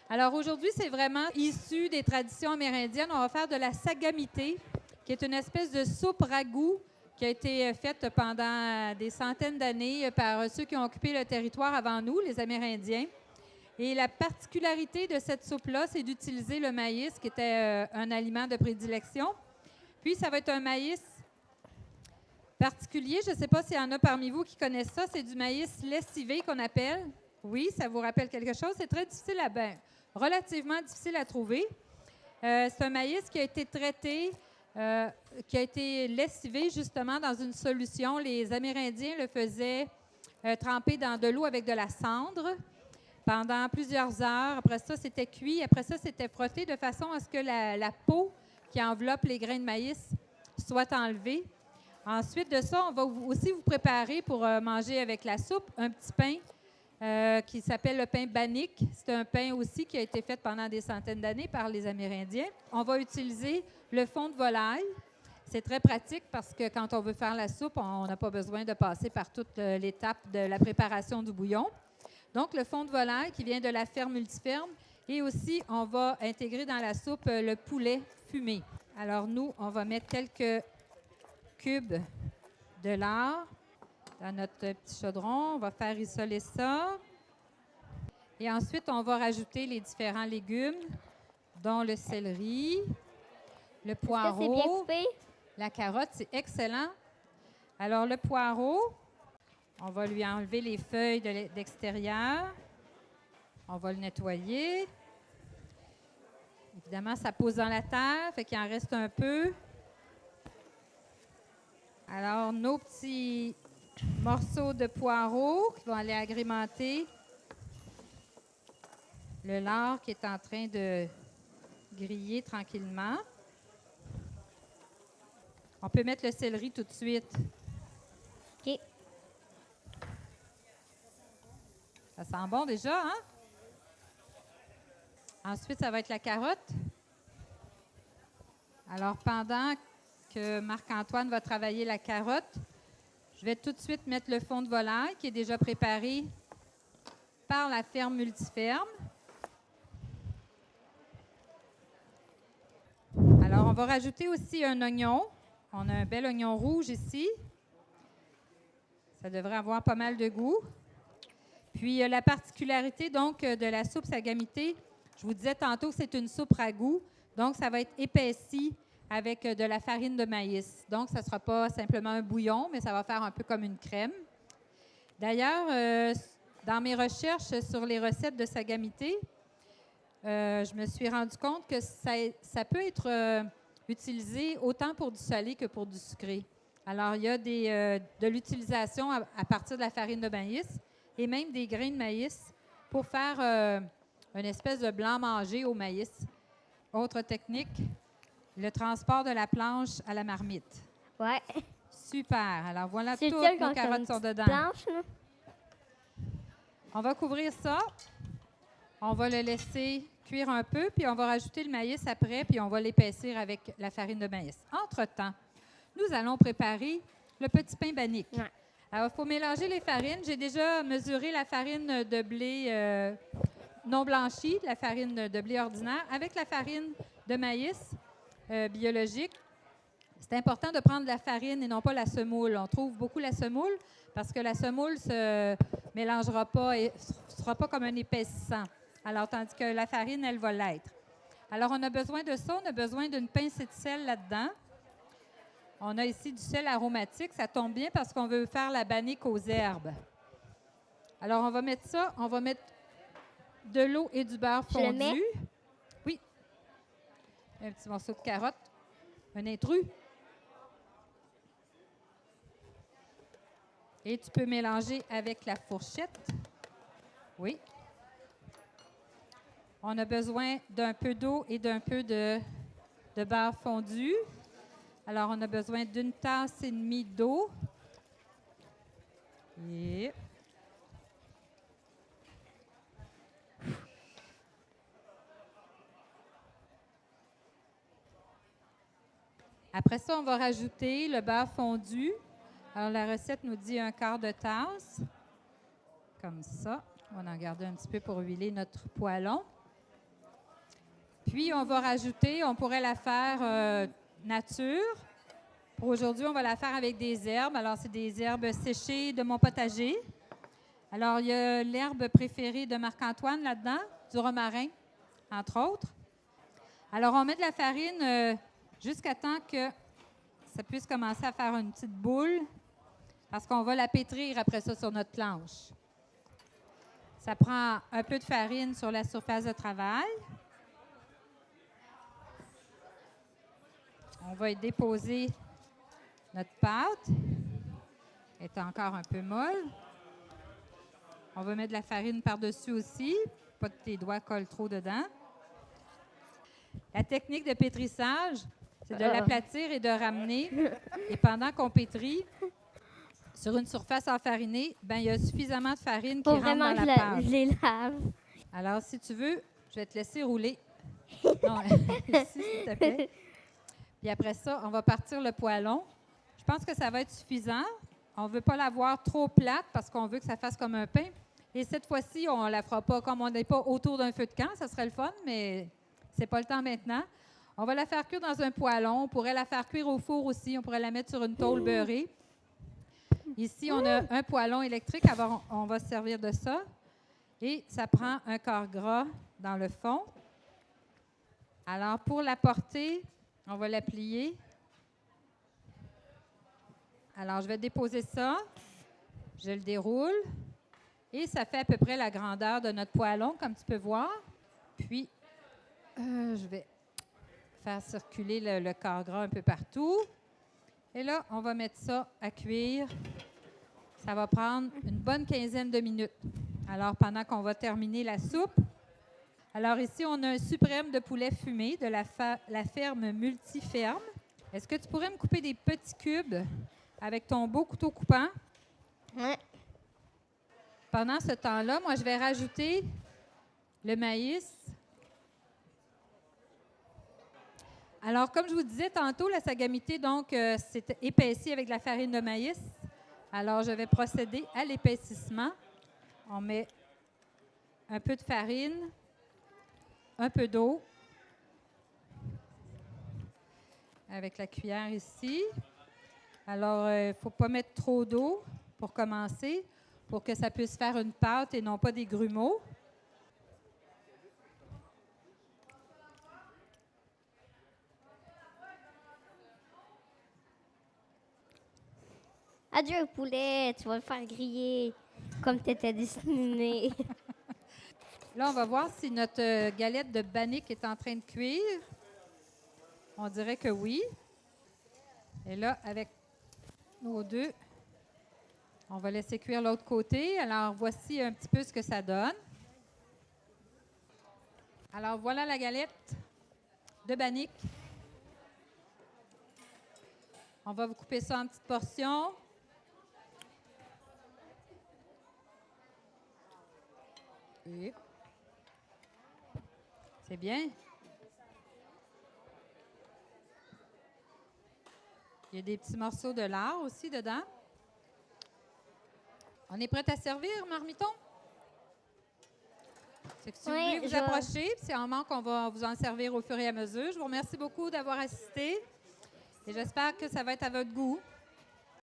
Alors aujourd'hui, c'est vraiment issu des traditions amérindiennes. On va faire de la sagamité, qui est une espèce de soupe ragoût qui a été faite pendant des centaines d'années par ceux qui ont occupé le territoire avant nous, les Amérindiens. Et la particularité de cette soupe-là, c'est d'utiliser le maïs, qui était un aliment de prédilection. Puis, ça va être un maïs particulier. Je ne sais pas s'il y en a parmi vous qui connaissent ça. C'est du maïs lessivé qu'on appelle. Oui, ça vous rappelle quelque chose? C'est très difficile relativement difficile à trouver. C'est un maïs qui a été traité, qui a été lessivé justement dans une solution. Les Amérindiens le faisaient tremper dans de l'eau avec de la cendre pendant plusieurs heures. Après ça, c'était cuit. Après ça, c'était frotté de façon à ce que la peau qui enveloppe les grains de maïs soit enlevée. Ensuite de ça, on va aussi vous préparer pour manger avec la soupe un petit pain qui s'appelle le pain bannique. C'est un pain aussi qui a été fait pendant des centaines d'années par les Amérindiens. On va utiliser le fond de volaille. C'est très pratique parce que quand on veut faire la soupe, on n'a pas besoin de passer par toute l'étape de la préparation du bouillon. Donc, le fond de volaille qui vient de la ferme Multiferme. Et aussi, on va intégrer dans la soupe le poulet fumé. Alors, nous, on va mettre quelques cubes de lard dans notre petit chaudron. On va faire rissoler ça. Et ensuite, on va rajouter les différents légumes, dont le céleri, le poireau. Est-ce que c'est bien coupé? La carotte, c'est excellent. Alors, le poireau, on va lui enlever les feuilles d'extérieur. On va le nettoyer. Évidemment, ça pousse dans la terre, fait qu'il en reste un peu. Alors, nos petits morceaux de poireaux qui vont aller agrémenter le lard qui est en train de griller tranquillement. On peut mettre le céleri tout de suite. OK. Ça sent bon déjà, hein? Ensuite, ça va être la carotte. Alors, pendant que Marc-Antoine va travailler la carotte, je vais tout de suite mettre le fond de volaille qui est déjà préparé par la ferme Multiferme. Alors, on va rajouter aussi un oignon. On a un bel oignon rouge ici. Ça devrait avoir pas mal de goût. Puis, la particularité donc de la soupe sagamité, je vous disais tantôt que c'est une soupe ragoût. Donc, ça va être épaissi avec de la farine de maïs. Donc, ça ne sera pas simplement un bouillon, mais ça va faire un peu comme une crème. D'ailleurs, dans mes recherches sur les recettes de sagamité, je me suis rendu compte que ça peut être utilisé autant pour du salé que pour du sucré. Alors, il y a de l'utilisation à partir de la farine de maïs et même des grains de maïs pour faire une espèce de blanc mangé au maïs. Autre technique, le transport de la planche à la marmite. Ouais. Super. Alors, voilà, C'est toutes ça, nos quand carottes sont dedans. Blanche, là. On va couvrir ça. On va le laisser cuire un peu, puis on va rajouter le maïs après, puis on va l'épaissir avec la farine de maïs. Entre-temps, nous allons préparer le petit pain bannique. Ouais. Alors, il faut mélanger les farines. J'ai déjà mesuré la farine de blé non blanchie, la farine de blé ordinaire, avec la farine de maïs biologique. C'est important de prendre la farine et non pas la semoule. On trouve beaucoup la semoule parce que la semoule ne se mélangera pas et ne sera pas comme un épaississant. Alors, tandis que la farine, elle va l'être. Alors, on a besoin de ça. On a besoin d'une pincée de sel là-dedans. On a ici du sel aromatique. Ça tombe bien parce qu'on veut faire la bannique aux herbes. Alors, on va mettre ça. On va mettre de l'eau et du beurre Je le fondu. mets? Oui. Un petit morceau de carotte. Un intrus. Et tu peux mélanger avec la fourchette. Oui. On a besoin d'un peu d'eau et d'un peu de beurre fondu. Alors, on a besoin d'une tasse et demie d'eau. Et après ça, on va rajouter le beurre fondu. Alors, la recette nous dit 1/4 de tasse. Comme ça. On va en garder un petit peu pour huiler notre poêlon. Puis, on va rajouter, on pourrait la faire nature. Pour aujourd'hui, on va la faire avec des herbes. Alors, c'est des herbes séchées de mon potager. Alors, il y a l'herbe préférée de Marc-Antoine là-dedans, du romarin, entre autres. Alors, on met de la farine jusqu'à temps que ça puisse commencer à faire une petite boule, parce qu'on va la pétrir après ça sur notre planche. Ça prend un peu de farine sur la surface de travail. On va y déposer notre pâte. Elle est encore un peu molle. On va mettre de la farine par-dessus aussi, pas que tes doigts collent trop dedans. La technique de pétrissage, c'est de l'aplatir et de ramener. Et pendant qu'on pétrit, sur une surface enfarinée, ben, il y a suffisamment de farine qui rentre dans la pâte. Je les lave. Alors, si tu veux, je vais te laisser rouler. Non, ici, s'il te plaît. Puis après ça, on va partir le poêlon. Je pense que ça va être suffisant. On ne veut pas l'avoir trop plate parce qu'on veut que ça fasse comme un pain. Et cette fois-ci, on ne la fera pas comme on n'est pas autour d'un feu de camp. Ça serait le fun, mais c'est pas le temps maintenant. On va la faire cuire dans un poêlon. On pourrait la faire cuire au four aussi. On pourrait la mettre sur une tôle beurrée. Ici, on a un poêlon électrique. Alors, on va se servir de ça. Et ça prend un quart gras dans le fond. Alors, pour la porter, on va la plier. Alors, je vais déposer ça. Je le déroule. Et ça fait à peu près la grandeur de notre poêlon, comme tu peux voir. Puis, je vais faire circuler le quart gras un peu partout. Et là, on va mettre ça à cuire. Ça va prendre une bonne quinzaine de minutes. Alors, pendant qu'on va terminer la soupe. Alors, ici, on a un suprême de poulet fumé de la ferme Multiferme. Est-ce que tu pourrais me couper des petits cubes avec ton beau couteau coupant? Ouais. Pendant ce temps-là, moi, je vais rajouter le maïs. Alors, comme je vous disais tantôt, la sagamité, donc, c'est épaissi avec de la farine de maïs. Alors, je vais procéder à l'épaississement. On met un peu de farine, un peu d'eau, avec la cuillère ici. Alors, il ne faut pas mettre trop d'eau pour commencer, pour que ça puisse faire une pâte et non pas des grumeaux. Adieu, poulet, tu vas le faire griller comme tu étais destiné. Là, on va voir si notre galette de bannique est en train de cuire. On dirait que oui. Et là, avec nos deux, on va laisser cuire l'autre côté. Alors, voici un petit peu ce que ça donne. Alors, voilà la galette de bannique. On va vous couper ça en petites portions. Et c'est bien. Il y a des petits morceaux de lard aussi dedans. On est prêt à servir, marmiton? C'est que si vous voulez vous approcher, c'est en manque, on va vous en servir au fur et à mesure. Je vous remercie beaucoup d'avoir assisté et j'espère que ça va être à votre goût.